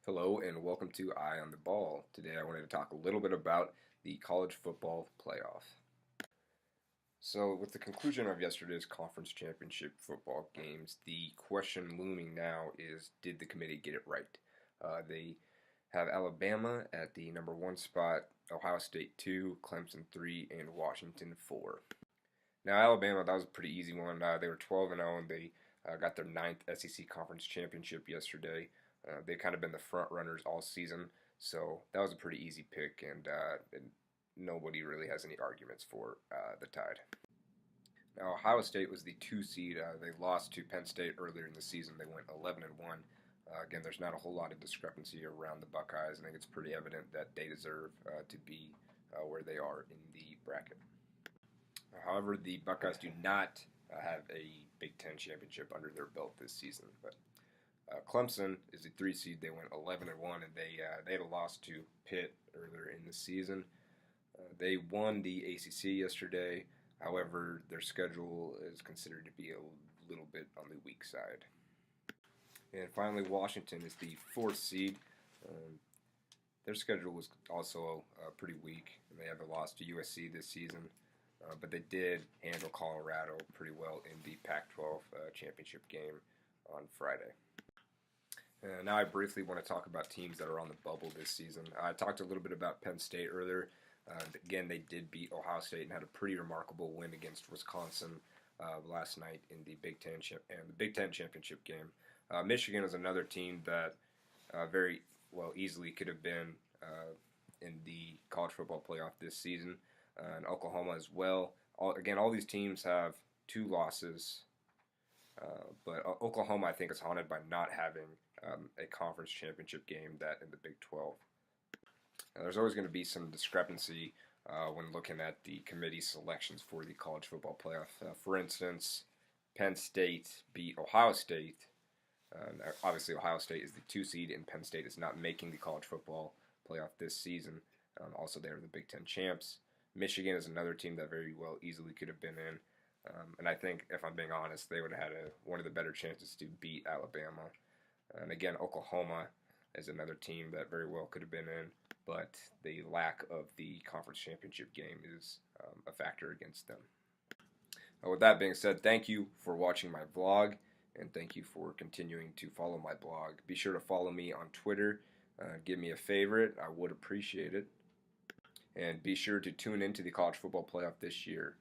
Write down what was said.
Hello and welcome to Eye on the Ball. Today I wanted to talk a little bit about the college football playoff. So, with the conclusion of yesterday's conference championship football games, the question looming now is, did the committee get it right? They have Alabama at the number 1 spot, Ohio State 2, Clemson 3, and Washington 4. Now, Alabama, that was a pretty easy one. They were 12-0 and they got their 9th SEC conference championship yesterday. They've kind of been the front runners all season, so that was a pretty easy pick, and nobody really has any arguments for the Tide. Now, Ohio State was the 2 seed. They lost to Penn State earlier in the season. They went 11-1. Again, there's not a whole lot of discrepancy around the Buckeyes. I think it's pretty evident that they deserve to be where they are in the bracket. However, the Buckeyes do not have a Big Ten championship under their belt this season, but Clemson is the 3 seed. They went 11-1, and they had a loss to Pitt earlier in the season. They won the ACC yesterday. However, their schedule is considered to be a little bit on the weak side. And finally, Washington is the 4th seed. Their schedule was also pretty weak. They have a loss to USC this season, but they did handle Colorado pretty well in the Pac-12 championship game on Friday. Now I briefly want to talk about teams that are on the bubble this season. I talked a little bit about Penn State earlier. Again, they did beat Ohio State and had a pretty remarkable win against Wisconsin last night in the Big Ten championship game. Michigan is another team that very easily could have been in the college football playoff this season, and Oklahoma as well. All these teams have 2 losses, but Oklahoma, I think, is haunted by not having a conference championship game that in the Big 12. Now, there's always going to be some discrepancy when looking at the committee selections for the college football playoff. For instance, Penn State beat Ohio State. Obviously, Ohio State is the 2 seed, and Penn State is not making the college football playoff this season. Also, they are the Big Ten champs. Michigan is another team that very well easily could have been in. And I think, if I'm being honest, they would have had one of the better chances to beat Alabama. And again, Oklahoma is another team that very well could have been in, but the lack of the conference championship game is a factor against them. With that being said, thank you for watching my vlog, and thank you for continuing to follow my blog. Be sure to follow me on Twitter. Give me a favorite. I would appreciate it. And be sure to tune into the college football playoff this year.